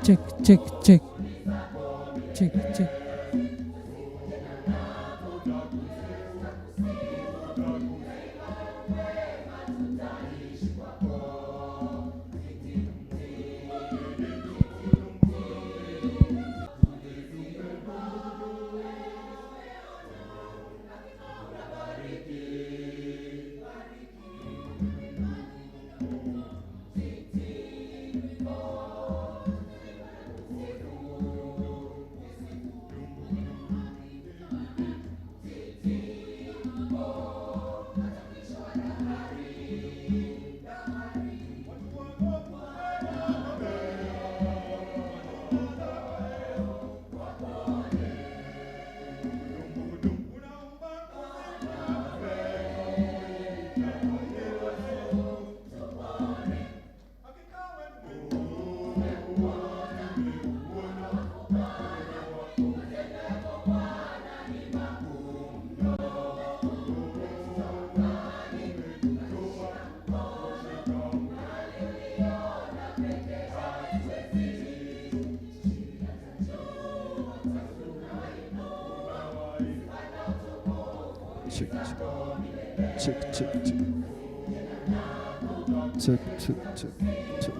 Check, check, check. Check, check. Check, check, check, check, check, check, check, check.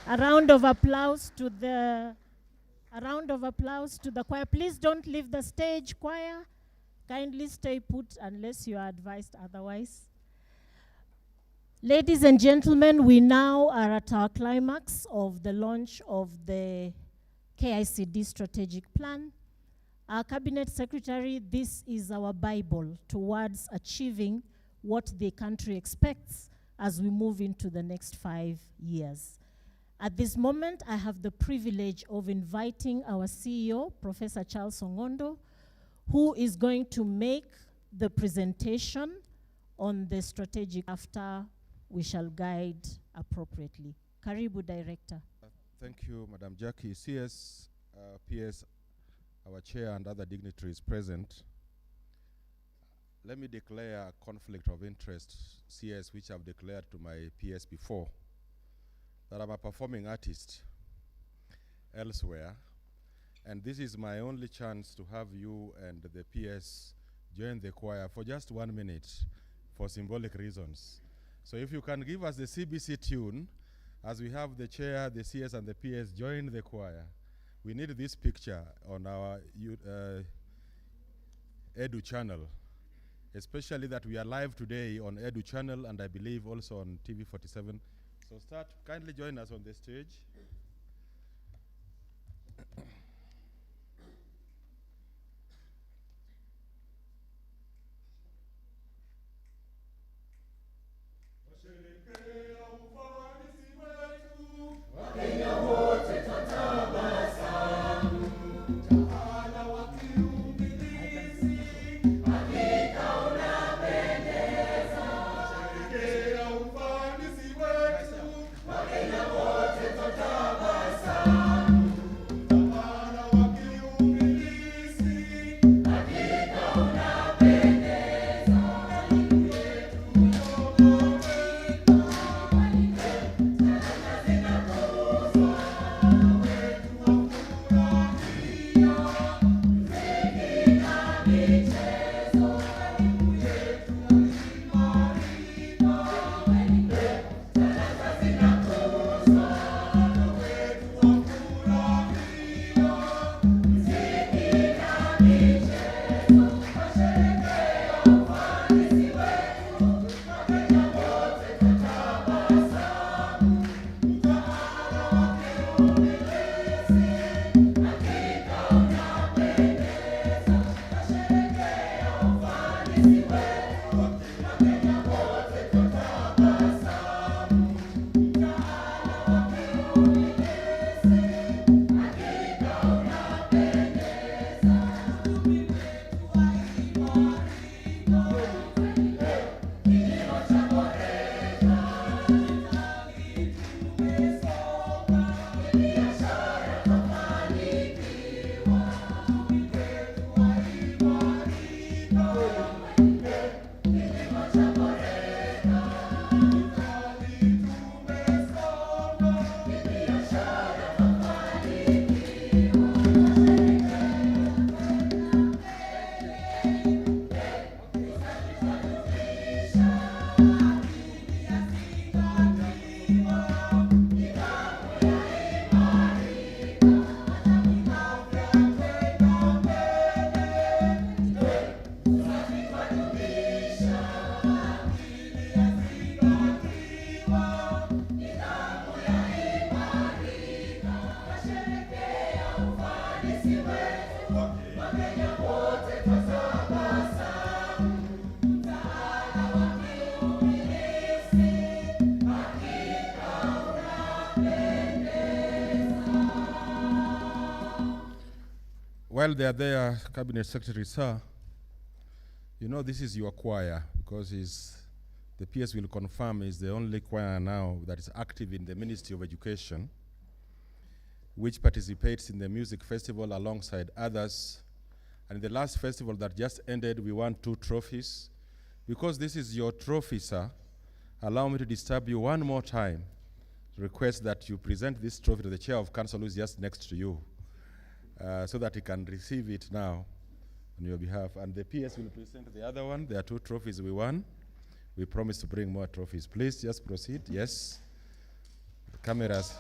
A round of applause to the choir. Please don't leave the stage, choir. Kindly stay put unless you are advised otherwise. Ladies and gentlemen, we now are at our climax of the launch of the KICD strategic plan. Our cabinet secretary, this is our Bible towards achieving what the country expects as we move into the next 5 years. At this moment, I have the privilege of inviting our CEO, Professor Charles Ongondo, who is going to make the presentation on the strategic after we shall guide appropriately. Karibu, Director. Thank you, Madam Jackie. CS, PS, our chair and other dignitaries present. Let me declare a conflict of interest, CS, which I've declared to my PS before, that I'm a performing artist elsewhere, and this is my only chance to have you and the PS join the choir for just 1 minute for symbolic reasons. So if you can give us the CBC tune, as we have the chair, the CS, and the PS join the choir. We need this picture on our Edu channel, especially that we are live today on Edu channel, and I believe also on TV 47. So kindly join us on the stage. While they are there, Cabinet Secretary, sir, you know this is your choir, because the PS will confirm is the only choir now that is active in the Ministry of Education, which participates in the music festival alongside others. And in the last festival that just ended, we won 2 trophies. Because this is your trophy, sir, allow me to disturb you one more time. Request that you present this trophy to the chair of council, who is just next to you, so that he can receive it now on your behalf. And the PS will present the other one. There are 2 trophies we won. We promise to bring more trophies. Please just proceed. Yes. The cameras.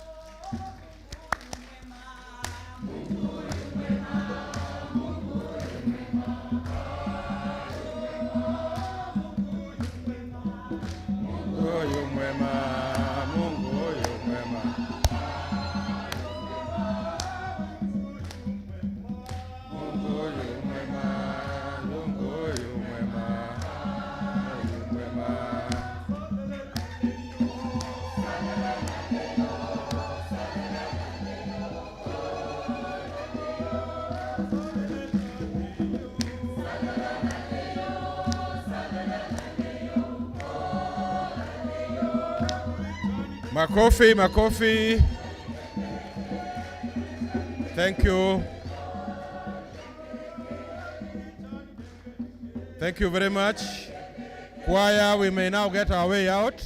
Makofi, Makofi. Thank you. Thank you very much. Choir, we may now get our way out.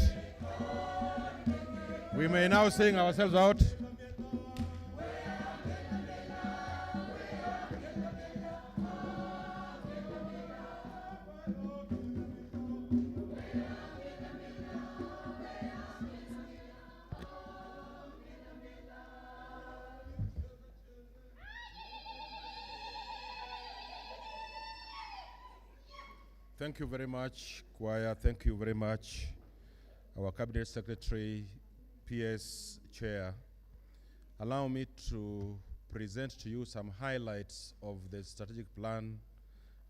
We may now sing ourselves out. Thank you very much, choir. Thank you very much, our Cabinet Secretary, PS Chair. Allow me to present to you some highlights of the strategic plan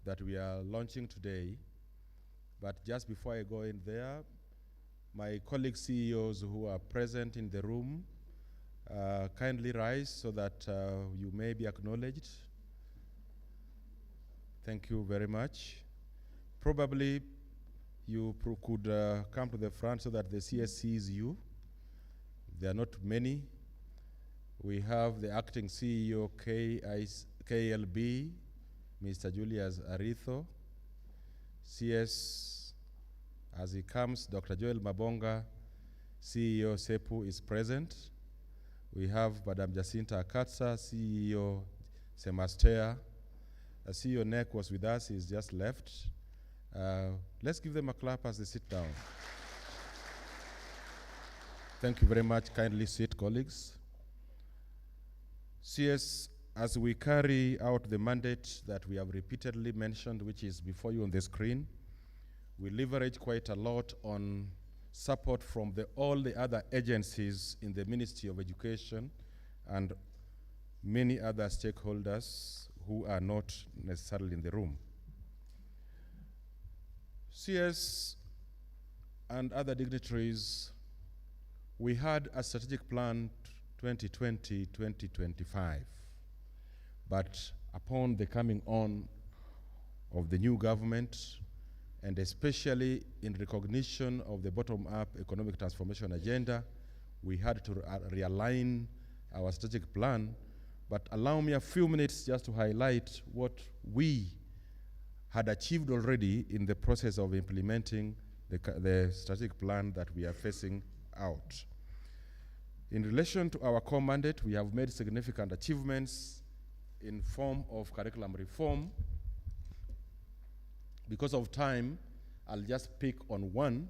that we are launching today. But just before I go in there, my colleague CEOs who are present in the room, kindly rise so that you may be acknowledged. Thank you very much. Probably you could come to the front so that the CS sees you. There are not many. We have the acting CEO KLB, Mr. Julius Aritho. CS, as he comes, Dr. Joel Mabonga, CEO SEPU, is present. We have Madam Jacinta Akatsa, CEO Semastea. CEO NEC was with us, he's just left. Let's give them a clap as they sit down. Thank you very much. Kindly sit, colleagues. CS, as we carry out the mandate that we have repeatedly mentioned, which is before you on the screen, we leverage quite a lot on support from all the other agencies in the Ministry of Education and many other stakeholders who are not necessarily in the room. CS and other dignitaries, we had a strategic plan 2020-2025, but upon the coming on of the new government, and especially in recognition of the bottom-up economic transformation agenda, we had to realign our strategic plan. But allow me a few minutes just to highlight what we had achieved already in the process of implementing the strategic plan that we are facing out. In relation to our core mandate, we have made significant achievements in form of curriculum reform. Because of time, I'll just pick on one,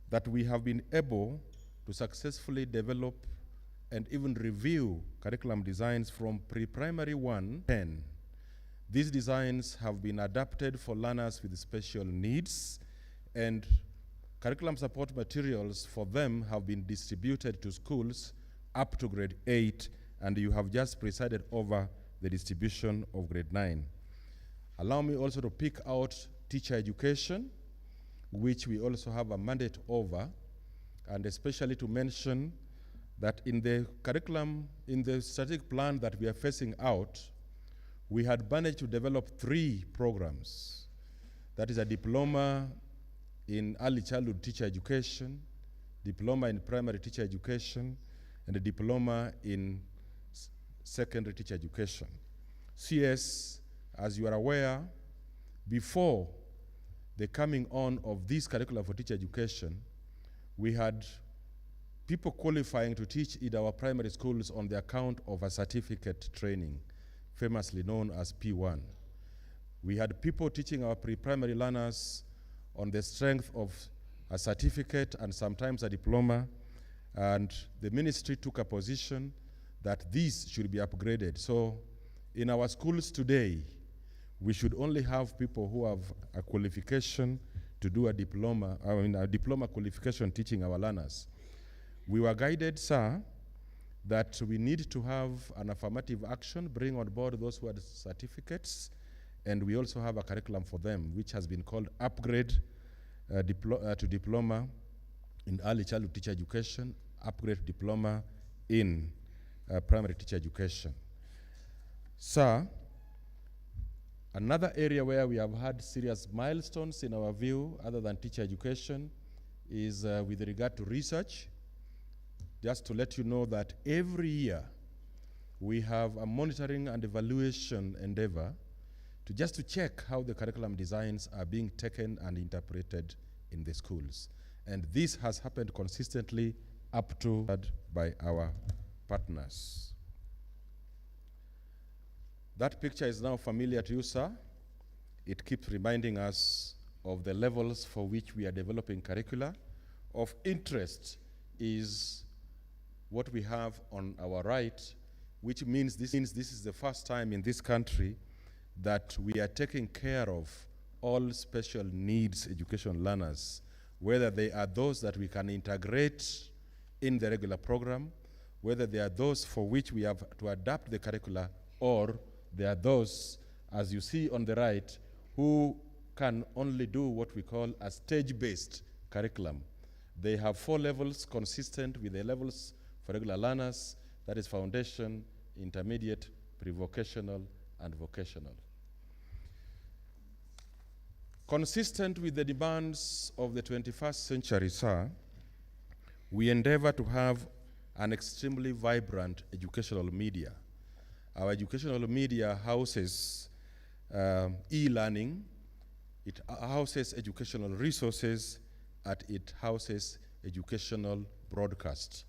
that we have been able to successfully develop and even review curriculum designs from pre-primary 1 to 10. These designs have been adapted for learners with special needs, and curriculum support materials for them have been distributed to schools up to grade 8, and you have just presided over the distribution of grade 9. Allow me also to pick out teacher education, which we also have a mandate over, and especially to mention that in the curriculum, in the strategic plan that we are facing out, we had managed to develop 3 programs. That is a diploma in early childhood teacher education, diploma in primary teacher education, and a diploma in secondary teacher education. CS, as you are aware, before the coming on of this curriculum for teacher education, we had people qualifying to teach in our primary schools on the account of a certificate training, famously known as P1. We had people teaching our pre-primary learners on the strength of a certificate and sometimes a diploma, and the ministry took a position that these should be upgraded. So in our schools today, we should only have people who have a qualification to do a diploma, a diploma qualification teaching our learners. We were guided, sir, that we need to have an affirmative action, bring on board those who had certificates, and we also have a curriculum for them, which has been called Upgrade to Diploma in Early Childhood Teacher Education, Upgrade Diploma in Primary Teacher Education. Sir, another area where we have had serious milestones in our view, other than teacher education, is with regard to research. Just to let you know that every year we have a monitoring and evaluation endeavor to check how the curriculum designs are being taken and interpreted in the schools. And this has happened consistently up to by our partners. That picture is now familiar to you, sir. It keeps reminding us of the levels for which we are developing curricula. Of interest is what we have on our right, which means this is the first time in this country that we are taking care of all special needs education learners, whether they are those that we can integrate in the regular program, whether they are those for which we have to adapt the curricula, or there are those, as you see on the right, who can only do what we call a stage-based curriculum. They have 4 levels consistent with the levels for regular learners, that is foundation, intermediate, pre-vocational, and vocational. Consistent with the demands of the 21st century, sir, we endeavor to have an extremely vibrant educational media. Our educational media houses e-learning, it houses educational resources, and it houses educational broadcast.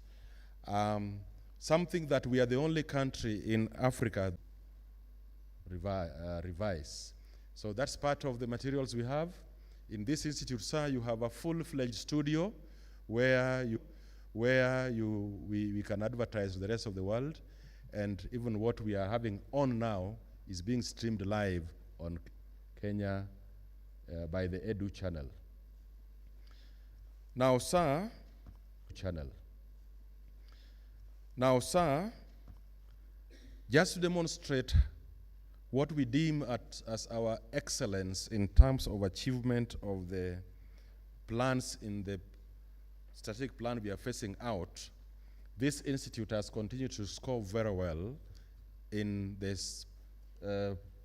Something that we are the only country in Africa revise. So that's part of the materials we have. In this institute, sir, you have a full-fledged studio where we can advertise to the rest of the world, and even what we are having on now is being streamed live on Kenya by the Edu channel. Now, sir, just to demonstrate what we deem as our excellence in terms of achievement of the plans in the strategic plan we are facing out, this institute has continued to score very well in this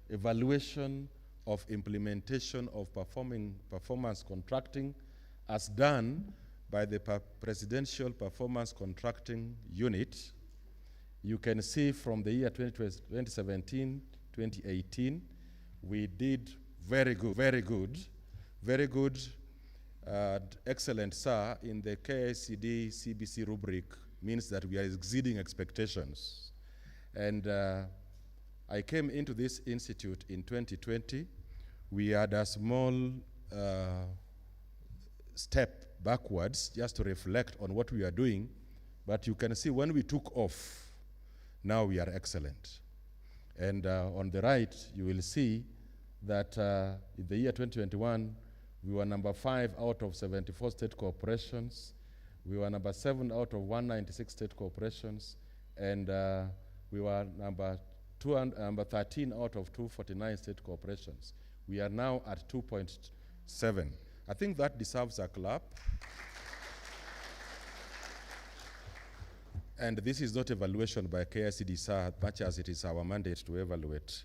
evaluation of implementation of performance contracting as done by the Presidential Performance Contracting Unit. You can see from the year 2017, 2018, we did very good, excellent, sir, in the kicd CBC rubric, means that we are exceeding expectations. And I came into this institute in 2020. We had a small step backwards just to reflect on what we are doing, but you can see when we took off, now we are excellent. And on the right, you will see that in the year 2021, we were number 5 out of 74 state corporations. We were number 7 out of 196 state corporations. And we were number 13 out of 249 state corporations. We are now at 2.7. I think that deserves a clap. And this is not evaluation by KICD, sir, much as it is our mandate to evaluate.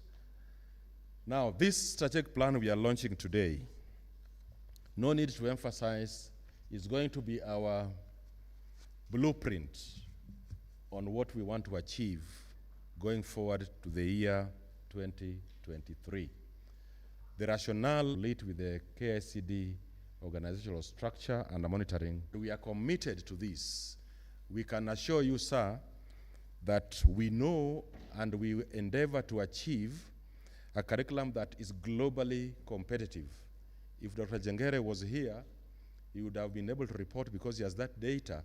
Now, this strategic plan we are launching today, no need to emphasize, is going to be our blueprint on what we want to achieve going forward to the year 2023. The rationale lead with the KICD organizational structure and the monitoring. We are committed to this. We can assure you, sir, that we know and we endeavor to achieve a curriculum that is globally competitive. If Dr. Jengere was here, he would have been able to report, because he has that data,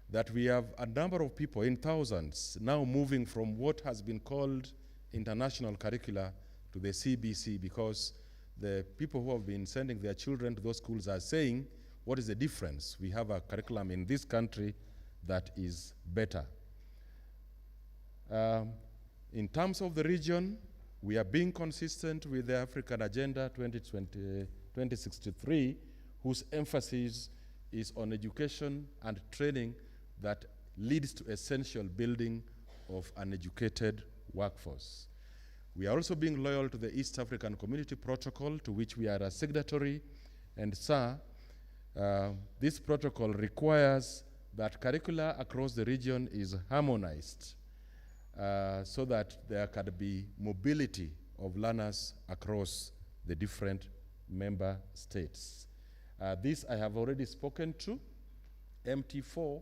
that we have a number of people in thousands now moving from what has been called international curricula to the CBC, because the people who have been sending their children to those schools are saying, what is the difference? We have a curriculum in this country that is better. In terms of the region, we are being consistent with the African Agenda 2063, whose emphasis is on education and training that leads to essential building of an educated workforce. We are also being loyal to the East African Community Protocol, to which we are a signatory. And sir, this protocol requires that curricula across the region is harmonized so that there can be mobility of learners across the different member states. This I have already spoken to, MTP4,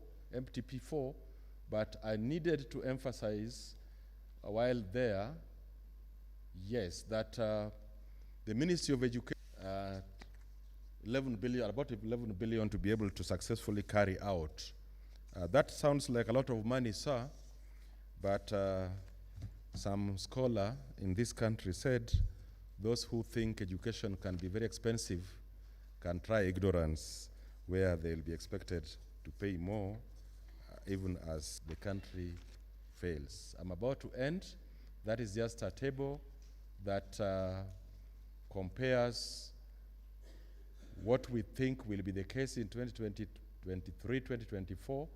but I needed to emphasize while there, yes, that the Ministry of Education, 11 billion, about 11 billion to be able to successfully carry out. That sounds like a lot of money, sir, but some scholar in this country said, those who think education can be very expensive can try ignorance, where they'll be expected to pay more, even as the country fails. I'm about to end. That is just a table that compares what we think will be the case in 2023, 2024,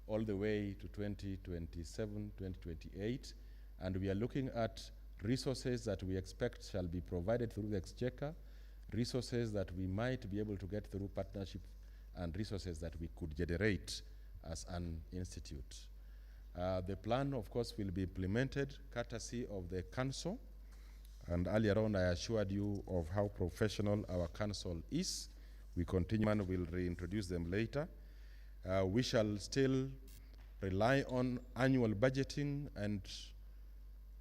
all the way to 2027, 2028. And we are looking at resources that we expect shall be provided through the Exchequer, resources that we might be able to get through partnership, and resources that we could generate as an institute. The plan, of course, will be implemented courtesy of the council. And earlier on, I assured you of how professional our council is. We continue, and we'll reintroduce them later. We shall still rely on annual budgeting and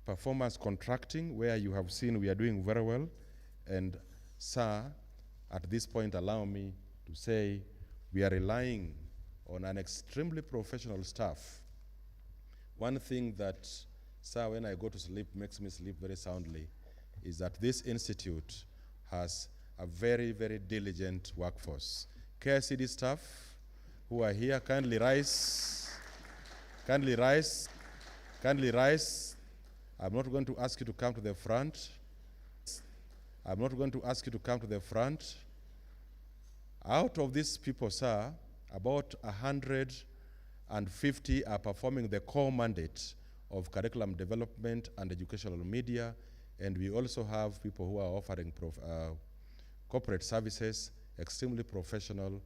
performance contracting, where you have seen we are doing very well. And sir, at this point, allow me to say we are relying on an extremely professional staff. One thing that, sir, when I go to sleep, makes me sleep very soundly, is that this institute has a very, very diligent workforce. KICD staff who are here, kindly rise. Kindly rise. Kindly rise. I'm not going to ask you to come to the front. I'm not going to ask you to come to the front. Out of these people, sir, about 150 are performing the core mandate of curriculum development and educational media, and we also have people who are offering corporate services, extremely professional.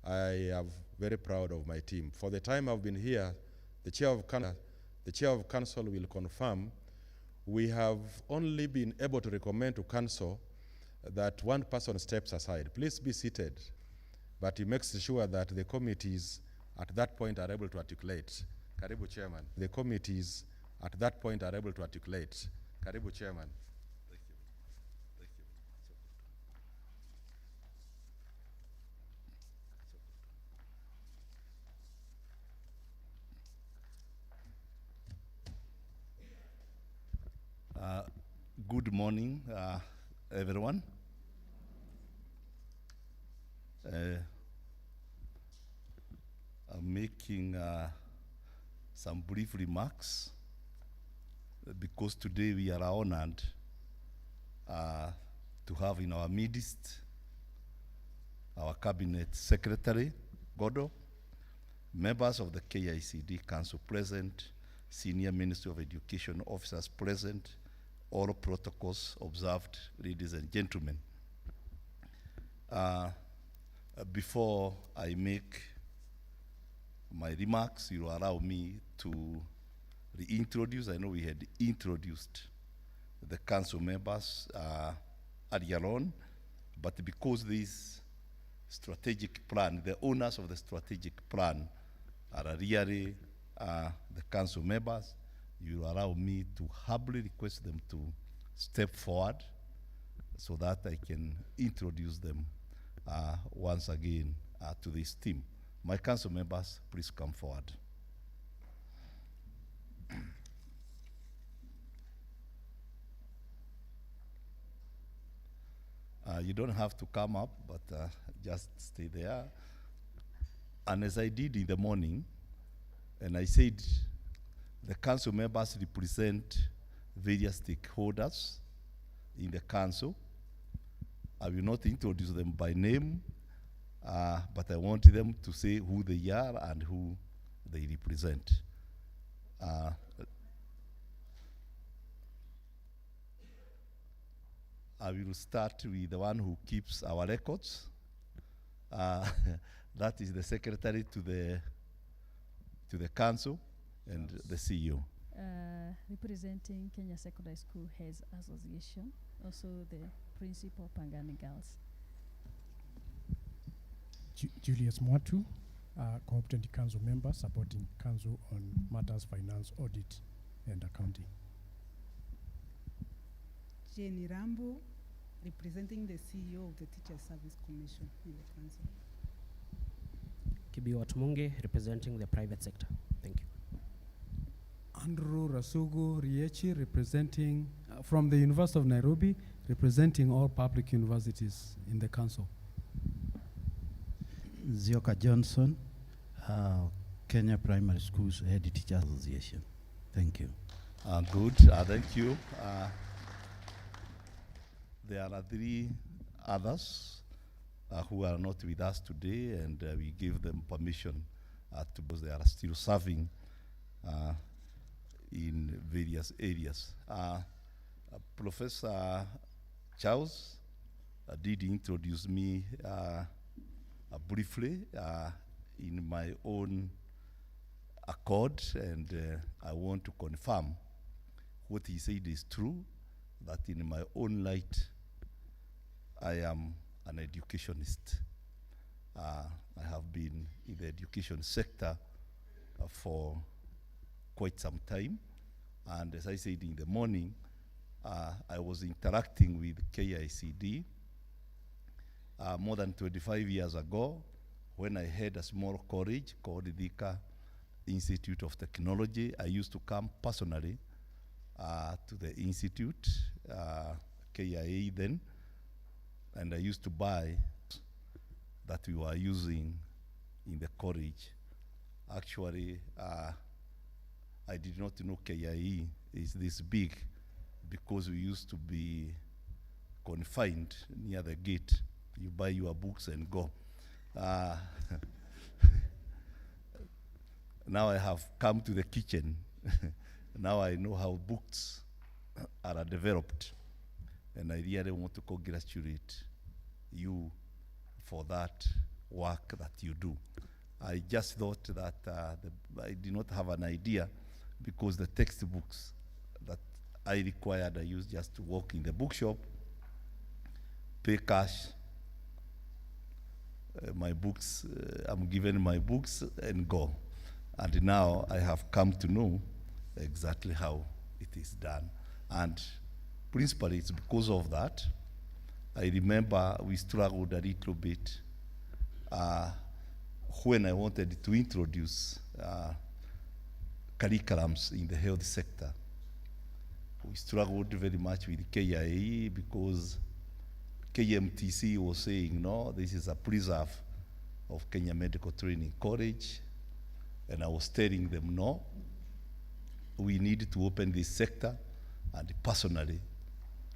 I am very proud of my team. For the time I've been here, the chair of council will confirm we have only been able to recommend to council that one person steps aside. Please be seated. But he makes sure that the committees at that point are able to articulate. Karibu, Chairman. The committees at that point are able to articulate. Karibu, Chairman. Thank you. Thank you. Good morning, everyone. I'm making some brief remarks because today we are honored to have in our midst our Cabinet Secretary, Godo, members of the KICD Council present, Senior Ministry of Education officers present, all protocols observed, ladies and gentlemen. Before I make my remarks, you will allow me to reintroduce. I know we had introduced the council members earlier on, but because this strategic plan, the owners of the strategic plan are really the council members, you will allow me to humbly request them to step forward so that I can introduce them once again to this team. My council members, please come forward. You don't have to come up, but just stay there. And as I did in the morning, and I said, the council members represent various stakeholders in the council. I will not introduce them by name, but I want them to say who they are and who they represent. I will start with the one who keeps our records. That is the secretary to the council and the CEO. Representing Kenya Secondary School Heads Association, also the principal Pangani Girls. Julius Mwatu, competent council member supporting council on matters finance, audit, and accounting. Jenny Rambo, representing the CEO of the Teacher Service Commission in the council. Kibi Watmunge, representing the private sector. Thank you. Andrew Rasugu Riechi, representing from the University of Nairobi, representing all public universities in the council. Zioka Johnson, Kenya Primary Schools Head Teachers Association. Thank you. Good, thank you. There are 3 others who are not with us today, and we give them permission to, because they are still serving in various areas. Professor Charles did introduce me briefly in my own accord, and I want to confirm what he said is true, that in my own light, I am an educationist. I have been in the education sector for quite some time, and as I said in the morning, I was interacting with KICD more than 25 years ago when I had a small college called Thika Institute of Technology. I used to come personally to the institute, KIA then, and I used to buy that we were using in the college. Actually, I did not know KIE is this big because we used to be confined near the gate. You buy your books and go. Now I have come to the kitchen. Now I know how books are developed. And I really want to congratulate you for that work that you do. I just thought that I did not have an idea because the textbooks that I required, I used just to walk in the bookshop, pay cash, my books, I'm given my books and go. And now I have come to know exactly how it is done. And principally it's because of that. I remember we struggled a little bit when I wanted to introduce curriculums in the health sector. We struggled very much with KIA because KMTC was saying, no, this is a preserve of Kenya Medical Training College. And I was telling them, no, we need to open this sector. And personally,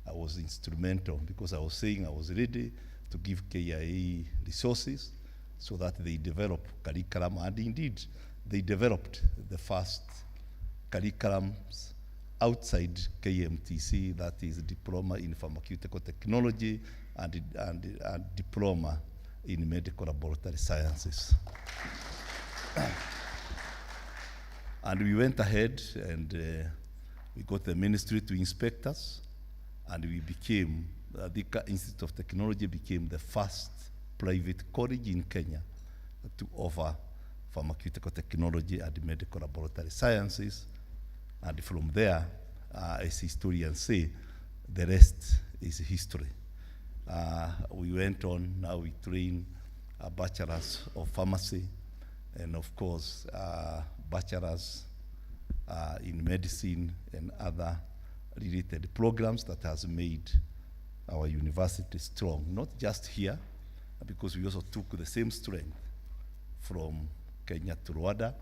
I was instrumental because I was saying I was ready to give KIA resources so that they develop curriculum. And indeed, they developed the first curriculums outside KMTC, that is Diploma in Pharmaceutical Technology and Diploma in Medical Laboratory Sciences. And we went ahead and we got the ministry to inspect us, and we became, the Institute of Technology became the first private college in Kenya to offer pharmaceutical technology and medical laboratory sciences. And from there, as historians say, the rest is history. We went on, now we train bachelors of pharmacy, and of course, bachelors in medicine and other related programs that has made our university strong, not just here, because we also took the same strength from Kenya to Rwanda,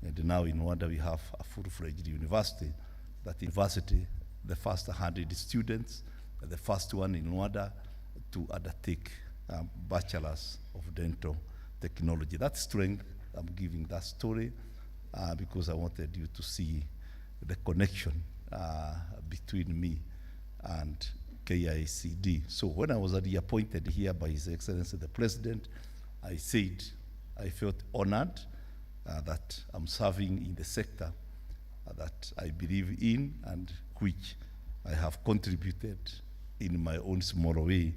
and now in Rwanda we have a full-fledged university. That university, the first 100 students, the first one in Rwanda to undertake bachelors of dental technology. That strength, I'm giving that story because I wanted you to see the connection between me and KICD. So when I was reappointed here by His Excellency the President, I said I felt honored that I'm serving in the sector that I believe in and which I have contributed in my own small way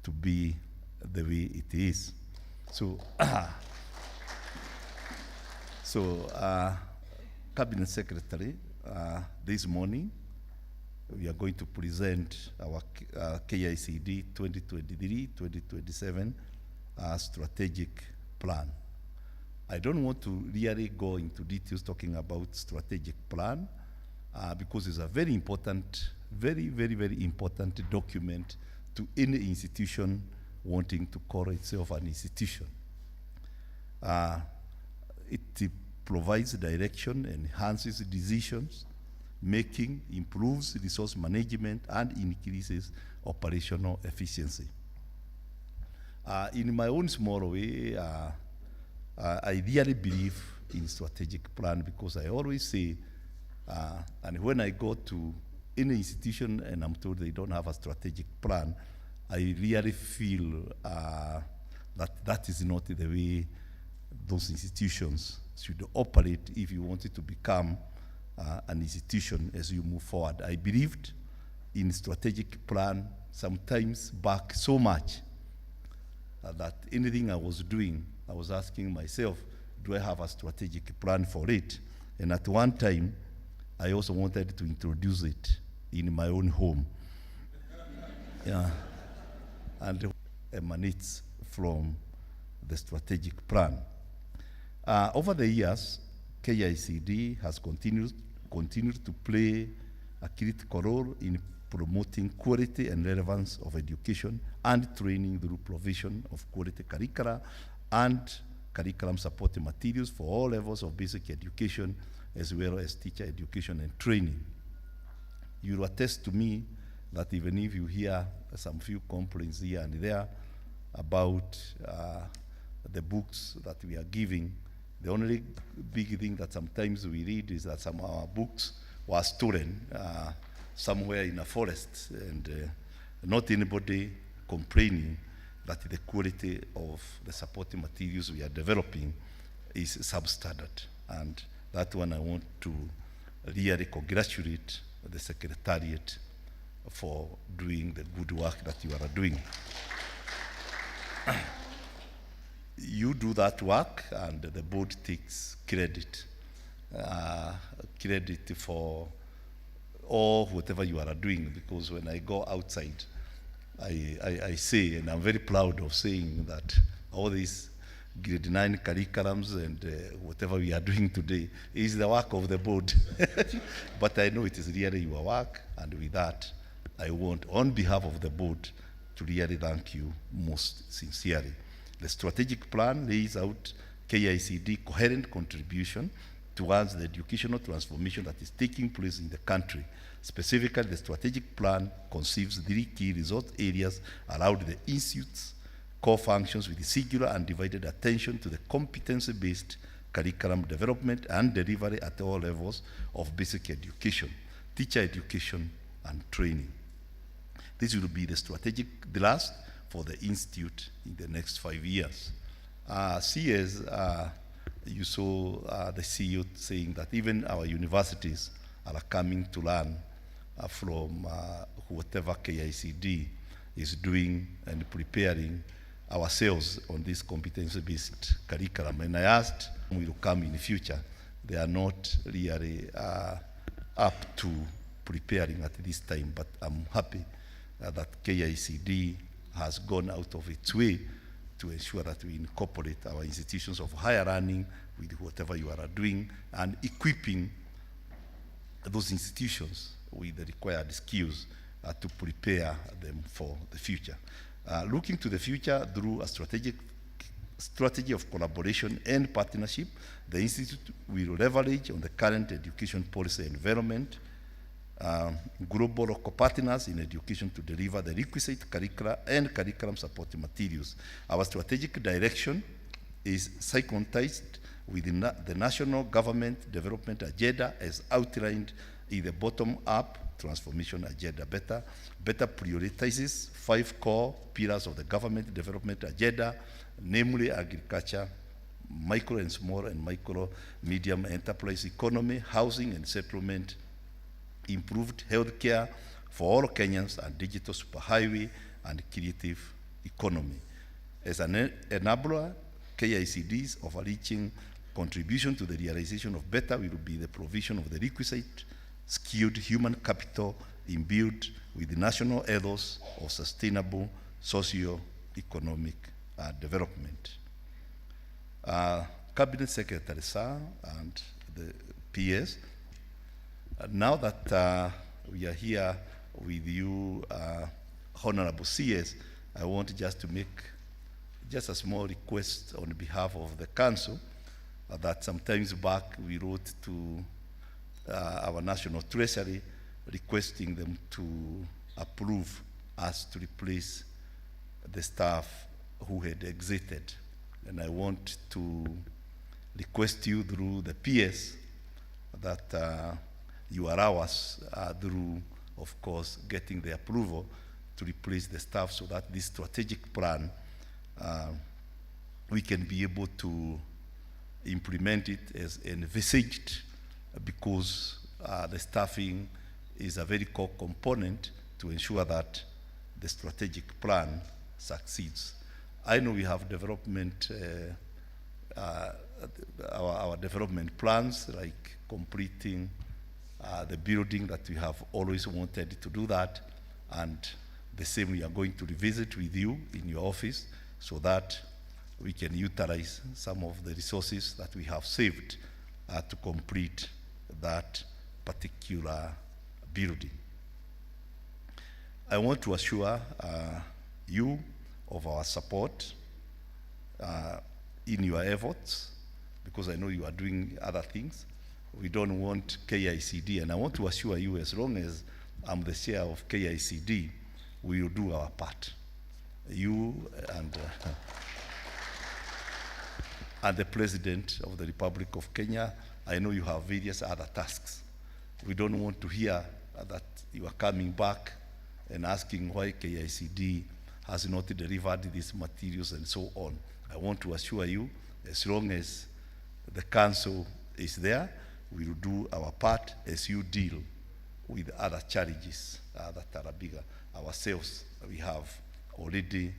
to be the way it is. So, Cabinet Secretary, this morning, we are going to present our KICD 2023-2027 strategic plan. I don't want to really go into details talking about strategic plan because it's a very important, very important document to any institution wanting to call itself an institution. It provides direction, enhances decisions making, improves resource management, and increases operational efficiency. In my own small way, I really believe in strategic plan because I always say, and when I go to any institution and I'm told they don't have a strategic plan, I really feel that is not the way those institutions should operate if you want it to become an institution as you move forward. I believed in strategic plan sometimes back so much that anything I was doing, I was asking myself, do I have a strategic plan for it? And at one time, I also wanted to introduce it in my own home. Yeah. And it emanates from the strategic plan. Over the years, KICD has continued to play a critical role in promoting quality and relevance of education and training through provision of quality curricula and curriculum supporting materials for all levels of basic education, as well as teacher education and training. You will attest to me that even if you hear some few complaints here and there about the books that we are giving, the only big thing that sometimes we read is that some of our books were stolen somewhere in a forest, and not anybody complaining that the quality of the supporting materials we are developing is substandard. And that one I want to really congratulate the Secretariat for doing the good work that you are doing. You do that work and the board takes credit. Credit for all whatever you are doing, because when I go outside, I say, and I'm very proud of saying that all these grade 9 curriculums and whatever we are doing today is the work of the board. But I know it is really your work, and with that, I want, on behalf of the board, to really thank you most sincerely. The strategic plan lays out KICD coherent contribution towards the educational transformation that is taking place in the country. Specifically, the strategic plan conceives 3 key resource areas around the institute's core functions with singular and divided attention to the competency-based curriculum development and delivery at all levels of basic education. teacher education and training. This will be the strategic thrust for the Institute in the next 5 years. CS, you saw the CEO saying that even our universities are coming to learn from whatever KICD is doing and preparing ourselves on this competency-based curriculum. And I asked, will come in the future. They are not really up to preparing at this time, but I'm happy that KICD has gone out of its way to ensure that we incorporate our institutions of higher learning with whatever you are doing and equipping those institutions with the required skills to prepare them for the future. Looking to the future through a strategy of collaboration and partnership, the Institute will leverage on the current education policy environment, global local partners in education to deliver the requisite curricula and curriculum supporting materials. Our strategic direction is synchronized within the national government development agenda as outlined in the bottom-up transformation agenda. Better prioritizes 5 core pillars of the government development agenda, namely agriculture, micro and small and micro medium enterprise economy, housing and settlement, improved healthcare for all Kenyans, and digital superhighway and creative economy. As an enabler, KICD's overreaching contribution to the realization of better will be the provision of the requisite skilled human capital imbued with the national ethos of sustainable socio-economic development. Cabinet Secretary Sir and the PS, now that we are here with you, Honorable CS, I want just to make just a small request on behalf of the Council that sometimes back we wrote to our National Treasury requesting them to approve us to replace the staff who had exited. And I want to request you through the PS that you allow us through, of course, getting the approval to replace the staff so that this strategic plan, we can be able to implement it as envisaged, because the staffing is a very core component to ensure that the strategic plan succeeds. I know we have development, our development plans, like completing the building that we have always wanted to do that, and the same we are going to revisit with you in your office so that we can utilize some of the resources that we have saved to complete that particular building. I want to assure you of our support in your efforts, because I know you are doing other things. We don't want KICD, and I want to assure you, as long as I'm the chair of KICD, we will do our part. You and the President of the Republic of Kenya, I know you have various other tasks. We don't want to hear that you are coming back and asking why KICD has not delivered these materials and so on. I want to assure you, as long as the Council is there, we will do our part as you deal with other challenges that are bigger. Ourselves, we have already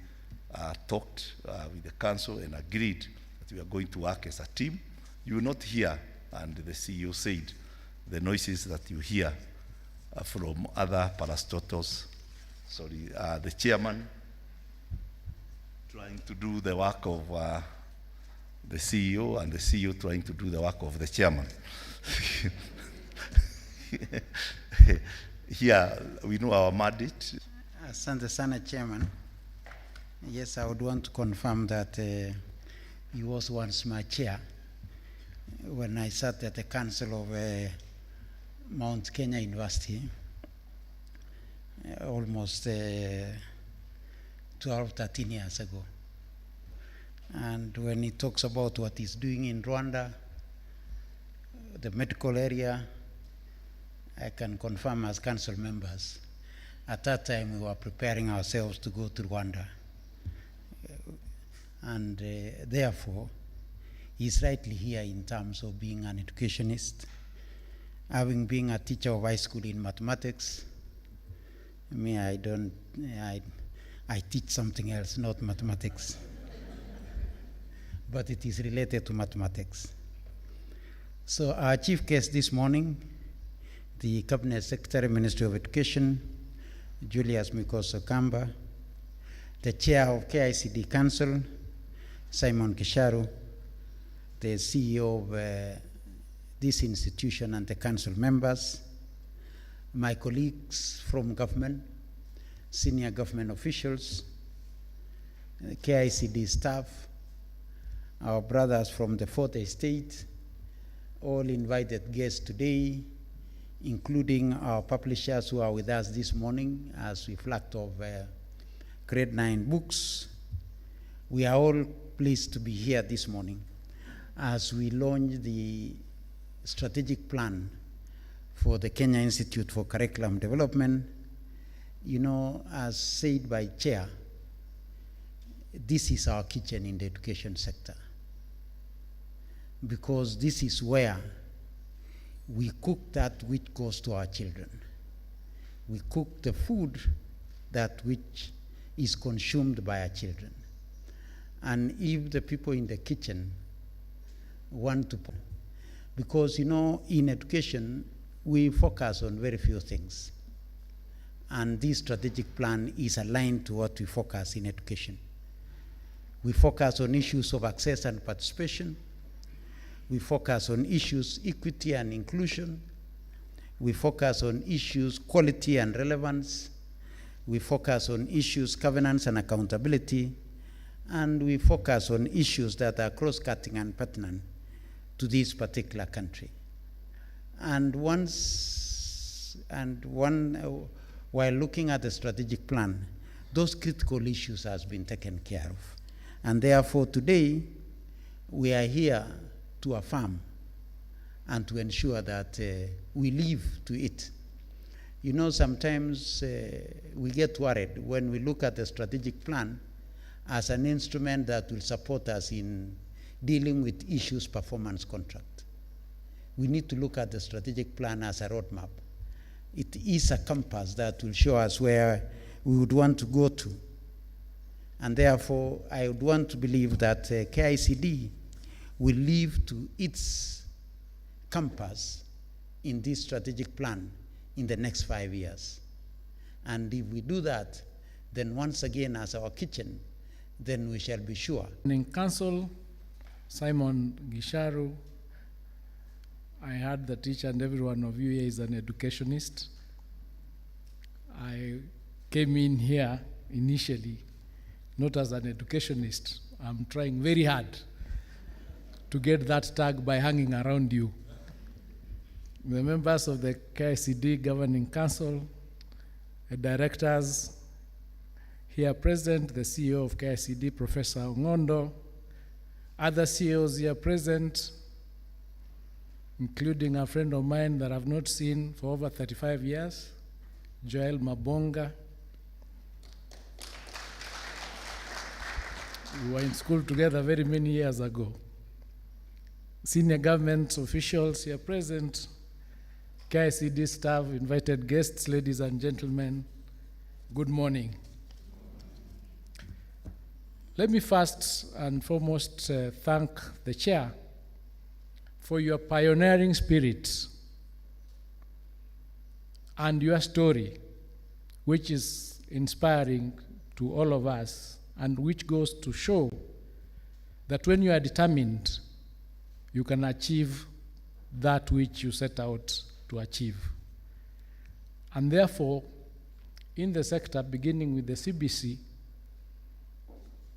talked with the Council and agreed that we are going to work as a team. You will not hear, and the CEO said, the noises that you hear from other parastatals. Sorry, the chairman trying to do the work of the CEO, and the CEO trying to do the work of the chairman. Here, we know our mandate. Asante sana, Chairman. Yes, I would want to confirm that he was once my chair when I sat at the Council of Mount Kenya University almost 12, 13 years ago. And when he talks about what he's doing in Rwanda, the medical area, I can confirm as council members, at that time we were preparing ourselves to go to Rwanda. And therefore, he's rightly here in terms of being an educationist. Having been a teacher of high school in mathematics, I teach something else, not mathematics. But it is related to mathematics. So our chief guest this morning, the Cabinet Secretary, Ministry of Education, Julius Mikoso Kamba, the Chair of KICD Council, Simon Gisharu, the CEO of this institution and the council members, my colleagues from government, senior government officials, KICD staff, our brothers from the Fourth Estate, all invited guests today, including our publishers who are with us this morning as we flagged off grade 9 books. We are all pleased to be here this morning as we launch the strategic plan for the Kenya Institute for Curriculum Development. You know, as said by Chair, this is our kitchen in the education sector, because this is where we cook that which goes to our children. We cook the food that which is consumed by our children. And if the people in the kitchen want to, because you know, in education, we focus on very few things. And this strategic plan is aligned to what we focus in education. We focus on issues of access and participation. We focus on issues equity and inclusion. We focus on issues quality and relevance. We focus on issues governance and accountability. And we focus on issues that are cross-cutting and pertinent to this particular country. And while looking at the strategic plan, those critical issues has been taken care of. And therefore today, we are here to affirm and to ensure that we live to it. You know, sometimes we get worried when we look at the strategic plan as an instrument that will support us in dealing with issues performance contract. We need to look at the strategic plan as a roadmap. It is a compass that will show us where we would want to go to. And therefore, I would want to believe that KICD will live to its compass in this strategic plan in the next 5 years. And if we do that, then once again as our kitchen, then we shall be sure. In council, Simon Gisharu, I heard that each and every one of you here is an educationist. I came in here initially not as an educationist. I'm trying very hard to get that tag by hanging around you. The members of the KICD Governing Council, the directors here present, the CEO of KICD, Professor Ongondo, other CEOs here present, including a friend of mine that I've not seen for over 35 years, Joel Mabonga. We were in school together very many years ago. Senior government officials here present, KICD staff, invited guests, ladies and gentlemen, good morning. Let me first and foremost thank the chair for your pioneering spirit and your story, which is inspiring to all of us and which goes to show that when you are determined, you can achieve that which you set out to achieve. And therefore, in the sector, beginning with the CBC,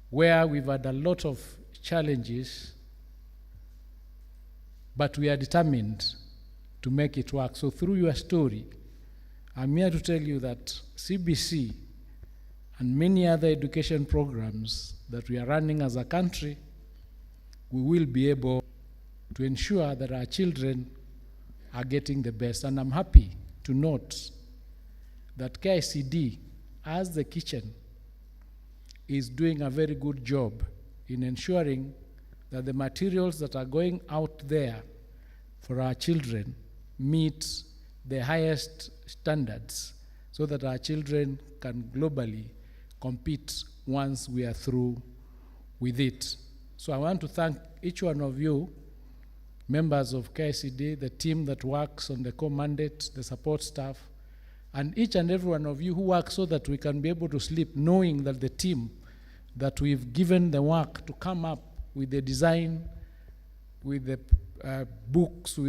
where we've had a lot of challenges, but we are determined to make it work. So through your story, I'm here to tell you that CBC and many other education programs that we are running as a country, we will be able to ensure that our children are getting the best. And I'm happy to note that KICD, as the kitchen, is doing a very good job in ensuring that the materials that are going out there for our children meet the highest standards so that our children can globally compete once we are through with it. So I want to thank each one of you, members of KICD, the team that works on the core mandate, the support staff, and each and every one of you who work so that we can be able to sleep knowing that the team that we've given the work to come up with the design, with the books,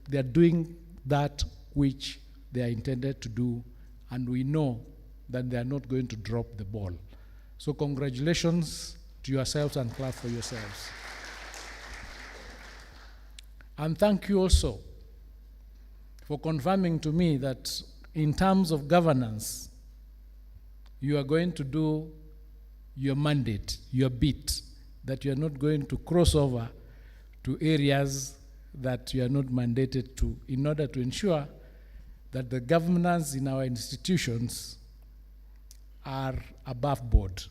they're doing that which they are intended to do, and we know that they are not going to drop the ball. So congratulations to yourselves and clap for yourselves. And thank you also for confirming to me that in terms of governance, you are going to do your mandate, your bit, that you are not going to cross over to areas that you are not mandated to, in order to ensure that the governance in our institutions are above board.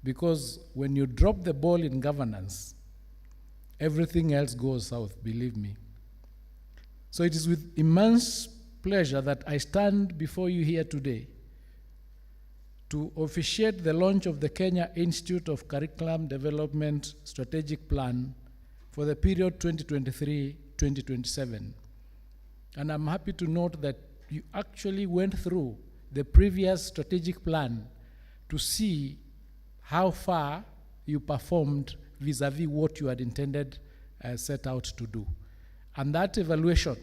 Because when you drop the ball in governance, everything else goes south, believe me. So it is with immense pleasure that I stand before you here today to officiate the launch of the Kenya Institute of Curriculum Development Strategic Plan for the period 2023-2027. And I'm happy to note that you actually went through the previous strategic plan to see how far you performed vis-a-vis what you had intended set out to do. And that evaluation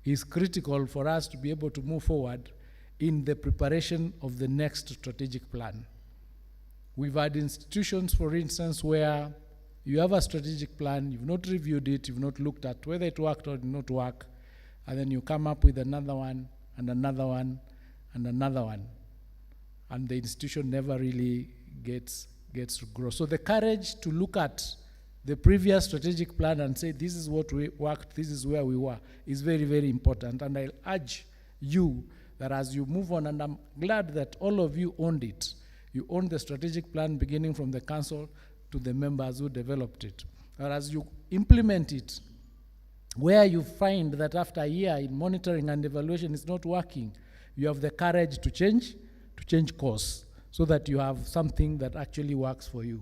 is critical for us to be able to move forward in the preparation of the next strategic plan. We've had institutions, for instance, where you have a strategic plan, you've not reviewed it, you've not looked at whether it worked or did not work, and then you come up with another one, and another one, and another one. And the institution never really gets to grow. So the courage to look at the previous strategic plan and say, this is what we worked, this is where we were, is very, very important. And I'll urge you that as you move on, and I'm glad that all of you owned it. You owned the strategic plan beginning from the council to the members who developed it. But as you implement it, where you find that after a year in monitoring and evaluation is not working, you have the courage to change course so that you have something that actually works for you.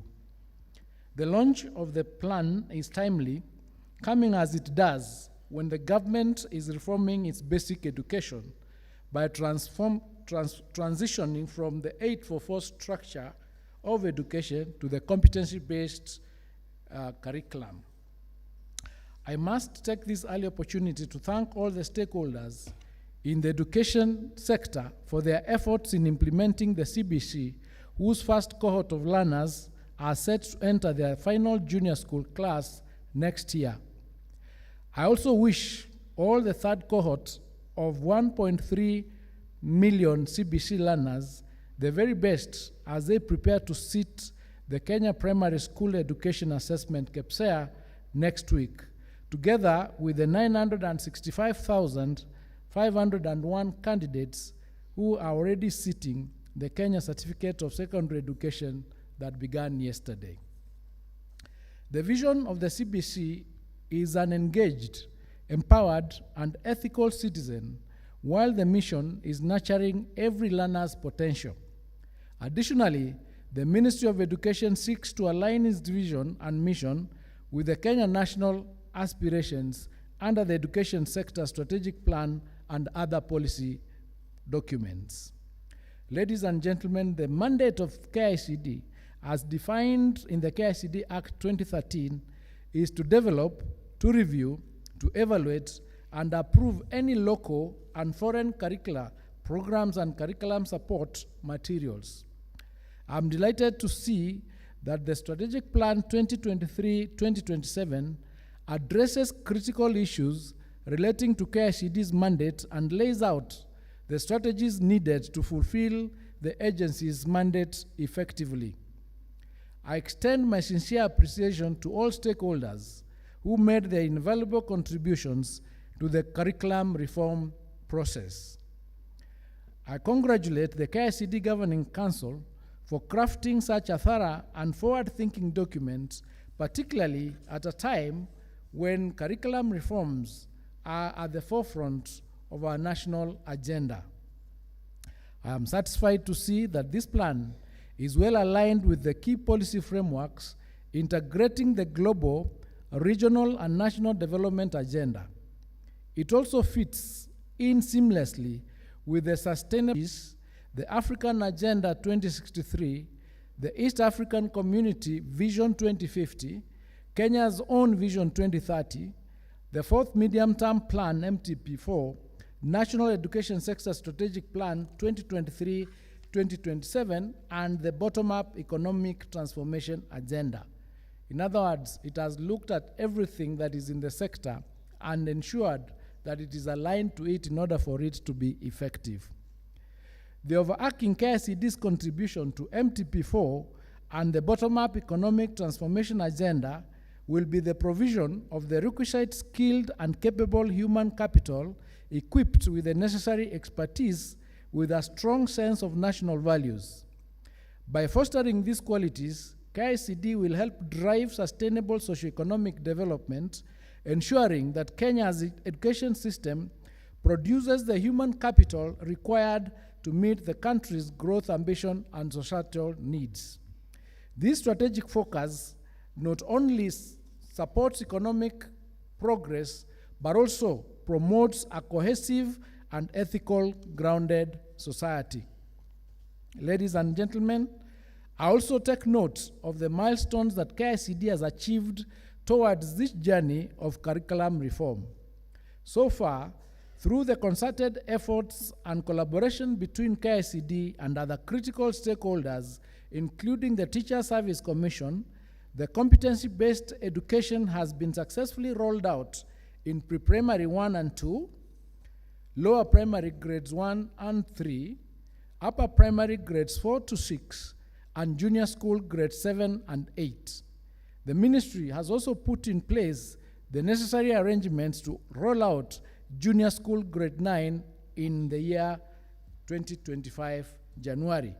The launch of the plan is timely, coming as it does when the government is reforming its basic education by transitioning from the 844 structure of education to the competency-based curriculum. I must take this early opportunity to thank all the stakeholders in the education sector for their efforts in implementing the CBC, whose first cohort of learners are set to enter their final junior school class next year. I also wish all the third cohort of 1.3 million CBC learners the very best as they prepare to sit the Kenya Primary School Education Assessment KPSEA next week, together with the 965,501 candidates who are already sitting the Kenya Certificate of Secondary Education that began yesterday. The vision of the CBC is an engaged, empowered, and ethical citizen, while the mission is nurturing every learner's potential. Additionally, the Ministry of Education seeks to align its vision and mission with the Kenya national aspirations under the education sector strategic plan and other policy documents. Ladies and gentlemen, the mandate of KICD, as defined in the KICD Act 2013, is to develop, to review, to evaluate, and approve any local and foreign curricula, programs, and curriculum support materials. I'm delighted to see that the Strategic Plan 2023-2027 addresses critical issues relating to KICD's mandate and lays out the strategies needed to fulfill the agency's mandate effectively. I extend my sincere appreciation to all stakeholders who made their invaluable contributions to the curriculum reform process. I congratulate the KICD Governing Council for crafting such a thorough and forward-thinking document, particularly at a time when curriculum reforms are at the forefront of our national agenda. I am satisfied to see that this plan is well aligned with the key policy frameworks integrating the global, regional, and national development agenda. It also fits in seamlessly with the sustainable, the African Agenda 2063, the East African Community Vision 2050, Kenya's own Vision 2030, the fourth medium-term plan MTP4, National Education Sector Strategic Plan 2023-2027, and the bottom-up economic transformation agenda. In other words, it has looked at everything that is in the sector and ensured that it is aligned to it in order for it to be effective. The overarching KICD's contribution to MTP4 and the bottom-up economic transformation agenda will be the provision of the requisite skilled and capable human capital equipped with the necessary expertise with a strong sense of national values. By fostering these qualities, KICD will help drive sustainable socioeconomic development, ensuring that Kenya's education system produces the human capital required to meet the country's growth ambition and societal needs. This strategic focus not only supports economic progress, but also promotes a cohesive and ethical grounded society. Ladies and gentlemen, I also take note of the milestones that KICD has achieved towards this journey of curriculum reform. So far, through the concerted efforts and collaboration between KICD and other critical stakeholders, including the Teacher Service Commission, the competency-based education has been successfully rolled out in pre-primary 1 and 2, lower primary grades 1 and 3, upper primary grades 4 to 6, and junior school grades 7 and 8. The ministry has also put in place the necessary arrangements to roll out junior school grade 9 in the year 2025 January.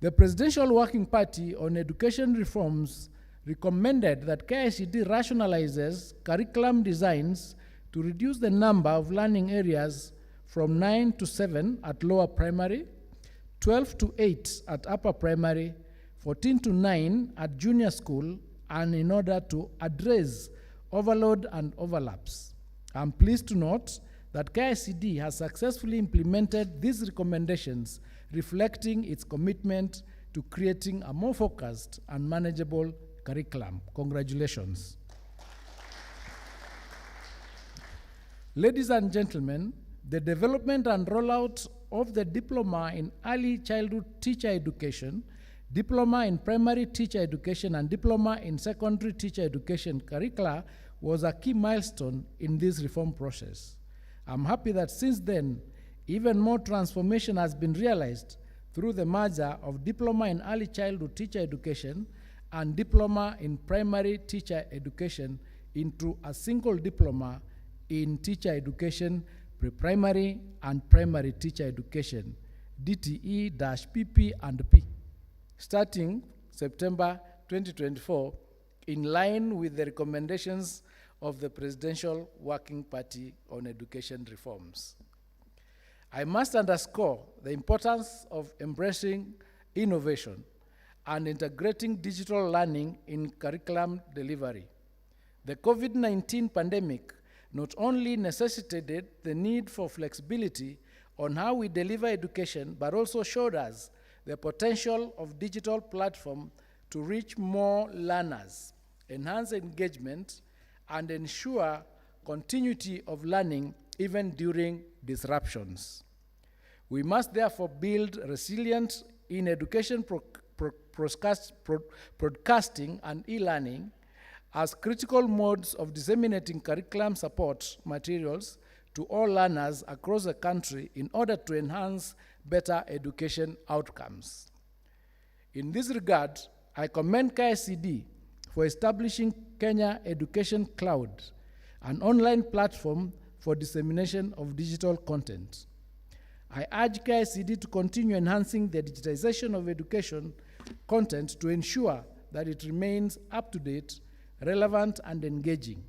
The Presidential Working Party on Education Reforms recommended that KICD rationalizes curriculum designs to reduce the number of learning areas from 9 to 7 at lower primary, 12 to 8 at upper primary, 14 to 9 at junior school, and in order to address overload and overlaps. I'm pleased to note that KICD has successfully implemented these recommendations, reflecting its commitment to creating a more focused and manageable curriculum. Congratulations. Ladies and gentlemen, the development and rollout of the Diploma in Early Childhood Teacher Education, Diploma in Primary Teacher Education, and Diploma in Secondary Teacher Education curricula was a key milestone in this reform process. I'm happy that since then, even more transformation has been realized through the merger of Diploma in Early Childhood Teacher Education and Diploma in Primary Teacher Education into a single Diploma in Teacher Education, Pre-Primary and Primary Teacher Education, DTE-PP and P, starting September 2024, in line with the recommendations of the Presidential Working Party on Education Reforms. I must underscore the importance of embracing innovation and integrating digital learning in curriculum delivery. The COVID-19 pandemic not only necessitated the need for flexibility on how we deliver education, but also showed us the potential of digital platform to reach more learners, enhance engagement, and ensure continuity of learning even during disruptions. We must therefore build resilience in education broadcasting and e-learning as critical modes of disseminating curriculum support materials to all learners across the country in order to enhance better education outcomes. In this regard, I commend KICD for establishing Kenya Education Cloud, an online platform for dissemination of digital content. I urge KICD to continue enhancing the digitization of education content to ensure that it remains up to date, relevant, and engaging.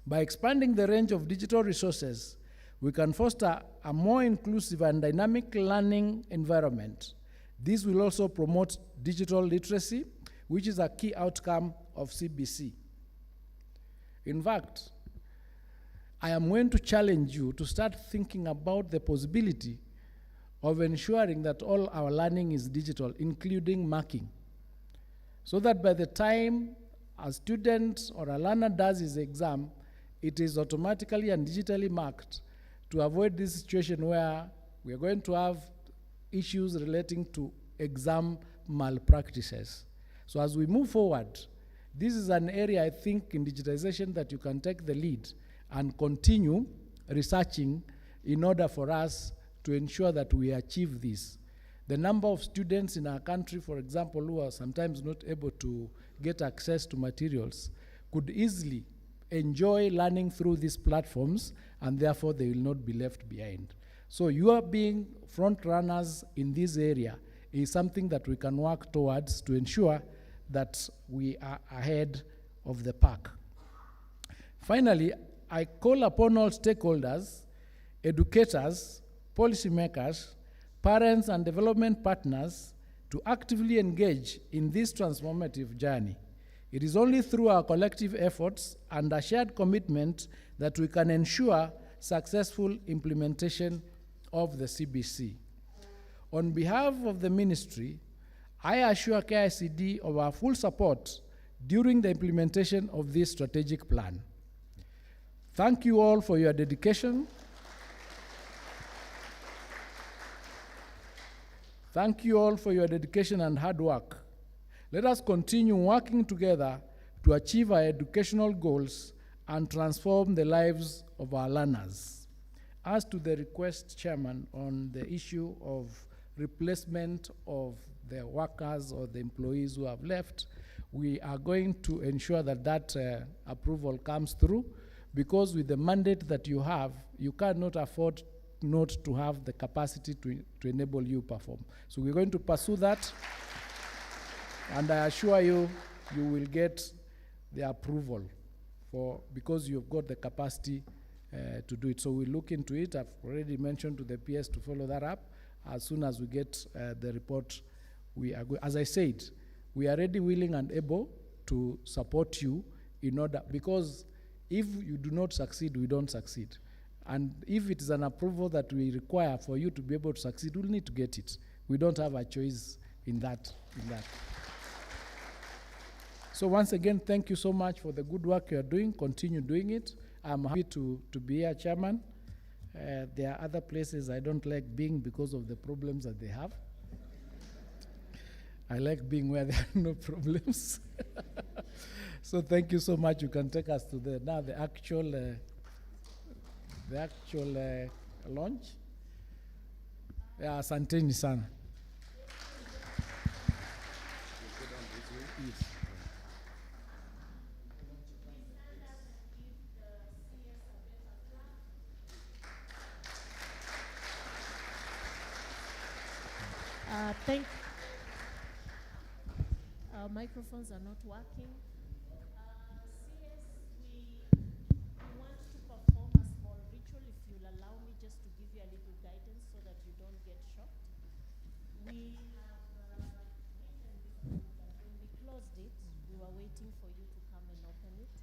By expanding the range of digital resources, we can foster a more inclusive and dynamic learning environment. This will also promote digital literacy, which is a key outcome of CBC. In fact, I am going to challenge you to start thinking about the possibility of ensuring that all our learning is digital, including marking, so that by the time a student or a learner does his exam, it is automatically and digitally marked, to avoid this situation where we are going to have issues relating to exam malpractices. So as we move forward, this is an area, I think, in digitization that you can take the lead and continue researching in order for us to ensure that we achieve this. The number of students in our country, for example, who are sometimes not able to get access to materials, could easily enjoy learning through these platforms, and therefore they will not be left behind. So you are being front runners in this area is something that we can work towards to ensure that we are ahead of the pack. Finally, I call upon all stakeholders, educators, policymakers, parents, and development partners to actively engage in this transformative journey. It is only through our collective efforts and a shared commitment that we can ensure successful implementation of the CBC. On behalf of the ministry, I assure KICD of our full support during the implementation of this strategic plan. Thank you all for your dedication. Thank you all for your dedication and hard work. Let us continue working together to achieve our educational goals and transform the lives of our learners. As to the request, Chairman, on the issue of replacement of the workers or the employees who have left, we are going to ensure that that approval comes through, because with the mandate that you have, you cannot afford not to have the capacity to enable you perform. So we're going to pursue that, and I assure you, you will get the approval because you've got the capacity to do it. So we'll look into it. I've already mentioned to the PS to follow that up. As soon as we get the report, as I said, we are ready, willing, and able to support you in order, because if you do not succeed, we don't succeed. And if it is an approval that we require for you to be able to succeed, we'll need to get it. We don't have a choice in that. So once again, thank you so much for the good work you are doing. Continue doing it. I'm happy to be here, Chairman. There are other places I don't like being because of the problems that they have. I like being where there are no problems. So thank you so much. You can take us to the actual launch. Yeah, asanteni sana. Microphones are not working. CS, we want to perform a small ritual. If you'll allow me just to give you a little guidance so that you don't get shocked. We have written this book, but when we closed it, we were waiting for you to come and open it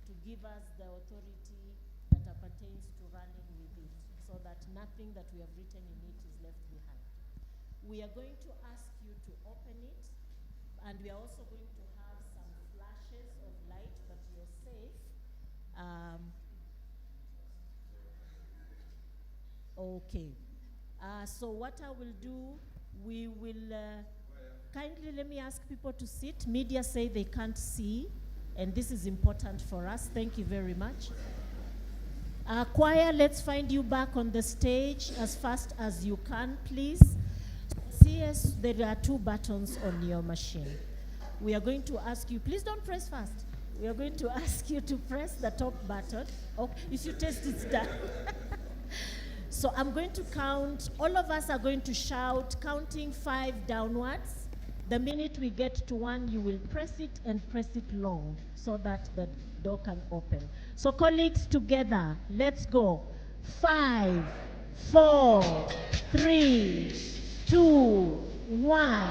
to give us the authority that pertains to running with it, so that nothing that we have written in it is left behind. We are going to ask you to open it, and we are also going to have some flashes of light, but you're safe. Okay. So what I will do, we will kindly let me ask people to sit. Media say they can't see, and this is important for us. Thank you very much. Choir, let's find you back on the stage as fast as you can, please. There are 2 buttons on your machine. We are going to ask you, please don't press fast. We are going to ask you to press the top button. Oh, if you test, it's done. So I'm going to count. All of us are going to shout, counting 5 downwards. The minute we get to 1, you will press it and press it long so that the door can open. So colleagues, together, let's go. 5, 4, 3, 2, 1.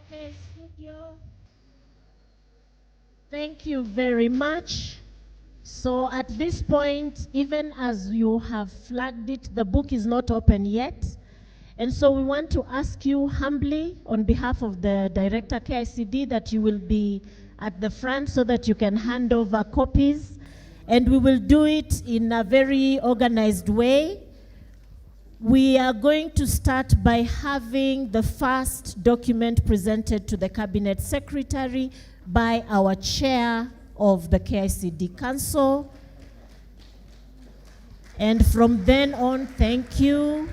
Okay, thank you very much. So at this point, even as you have flagged it, the book is not open yet. And so we want to ask you humbly on behalf of the Director KICD that you will be at the front so that you can hand over copies. And we will do it in a very organized way. We are going to start by having the first document presented to the Cabinet Secretary by our chair of the KICD Council. And from then on, thank you.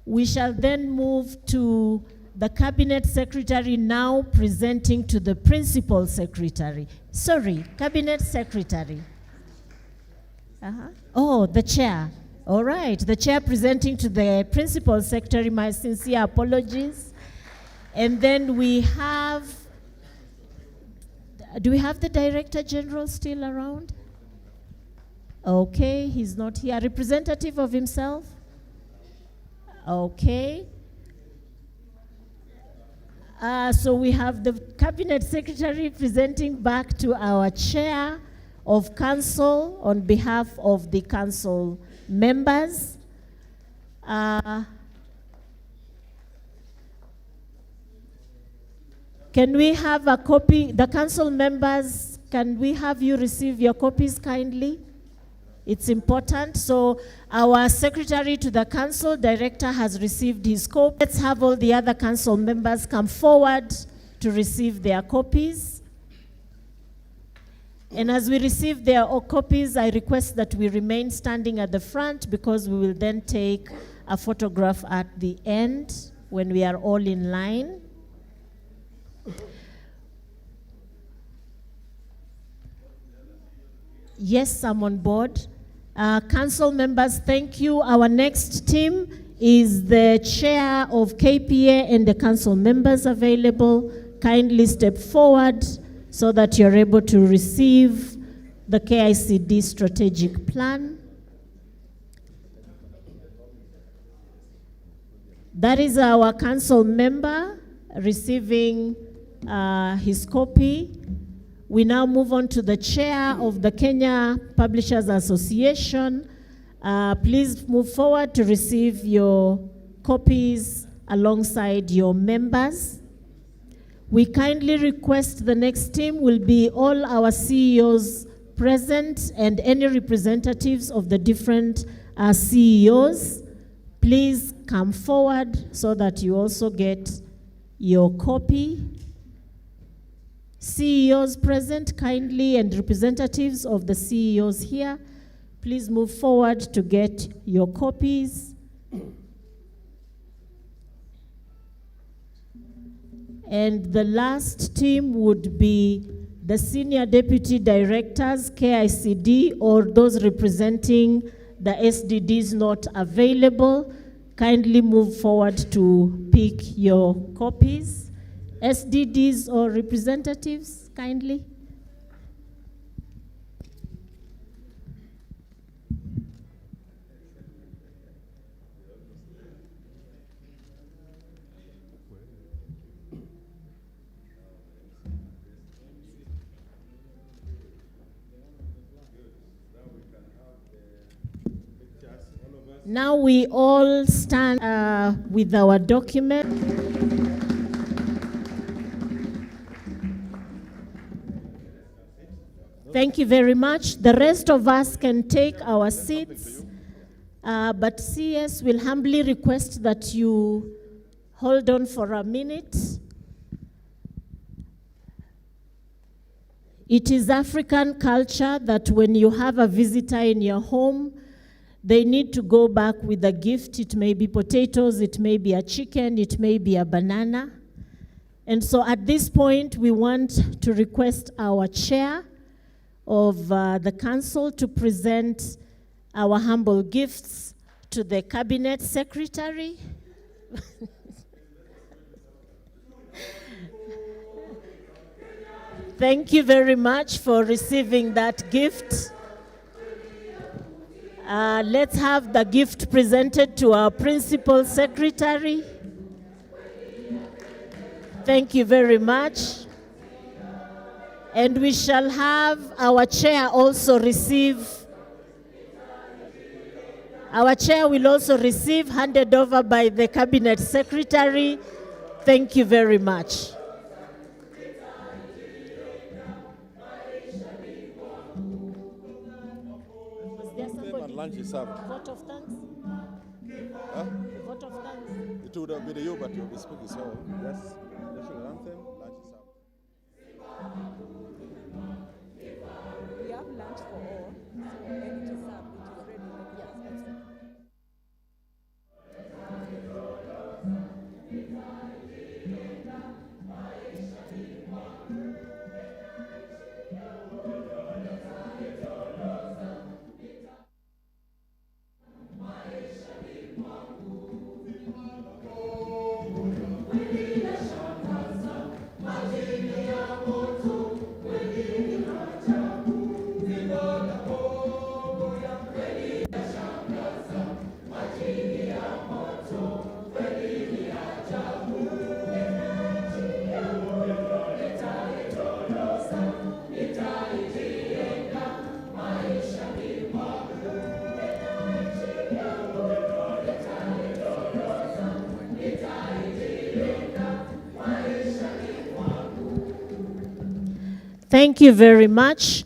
We shall then move to the Cabinet Secretary now presenting to the Principal Secretary. Sorry, Cabinet Secretary. Oh, the chair. All right, the chair presenting to the Principal Secretary, my sincere apologies. And then we have, do we have the Director General still around? Okay, he's not here. Representative of himself? Okay. So we have the Cabinet Secretary presenting back to our Chair of Council on behalf of the Council members. Can we have a copy? The council members, can we have you receive your copies kindly? It's important. So our secretary to the council, director, has received his copy. Let's have all the other council members come forward to receive their copies. And as we receive their copies, I request that we remain standing at the front because we will then take a photograph at the end when we are all in line. Yes, I'm on board. Council members, thank you. Our next team is the chair of KPA and the council members available. Kindly step forward so that you're able to receive the KICD strategic plan. That is our council member receiving his copy. We now move on to the chair of the Kenya Publishers Association. Please move forward to receive your copies alongside your members. We kindly request the next team will be all our CEOs present and any representatives of the different CEOs. Please come forward so that you also get your copy. CEOs present kindly and representatives of the CEOs here, please move forward to get your copies. And the last team would be the senior deputy directors, KICD, or those representing the SDDs not available. Kindly move forward to pick your copies. SDDs or representatives, kindly. Now we all stand with our document. Thank you very much. The rest of us can take our seats, but CS will humbly request that you hold on for a minute. It is African culture that when you have a visitor in your home, they need to go back with a gift. It may be potatoes, it may be a chicken, it may be a banana. And so at this point, we want to request our chair of the council to present our humble gifts to the cabinet secretary. Thank you very much for receiving that gift. Let's have the gift presented to our principal secretary. Thank you very much. And we shall have our chair also receive. Our chair will also receive, handed over by the cabinet secretary. Thank you very much. Lunch is served. Vote of thanks? Huh? Vote of thanks? It would have been you, but you'll be speaking, so yes, national anthem, lunch is served. We have lunch for all, and it is served, it is ready. Thank you very much.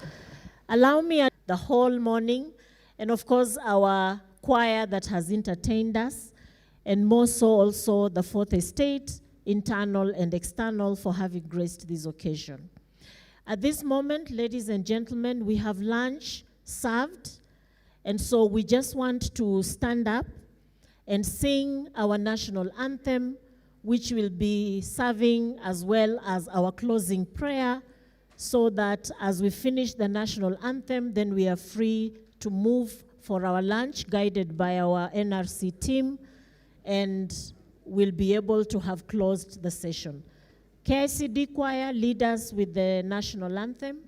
Allow me the whole morning, and of course our choir that has entertained us, and more so also the Fourth Estate, internal and external, for having graced this occasion. At this moment, ladies and gentlemen, we have lunch served, and so we just want to stand up and sing our national anthem, which will be serving as well as our closing prayer, so that as we finish the national anthem, then we are free to move for our lunch, guided by our NRC team, and we'll be able to have closed the session. KICD choir, lead us with the national anthem.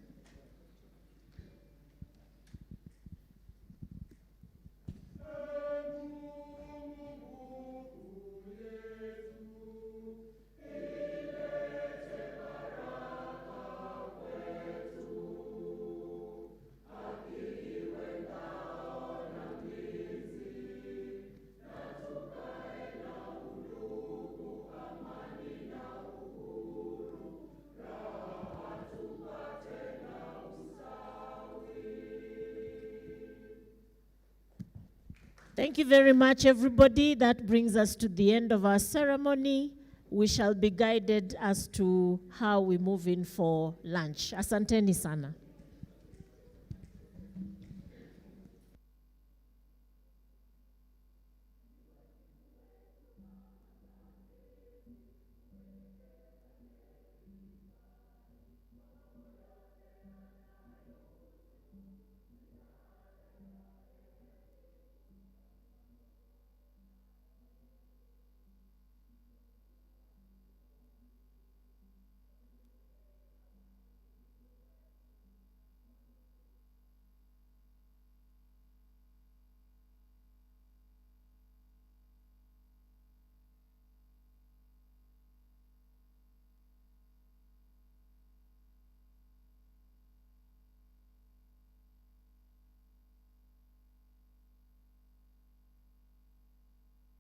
Thank you very much, everybody. That brings us to the end of our ceremony. We shall be guided as to how we move in for lunch. Asanteni sana.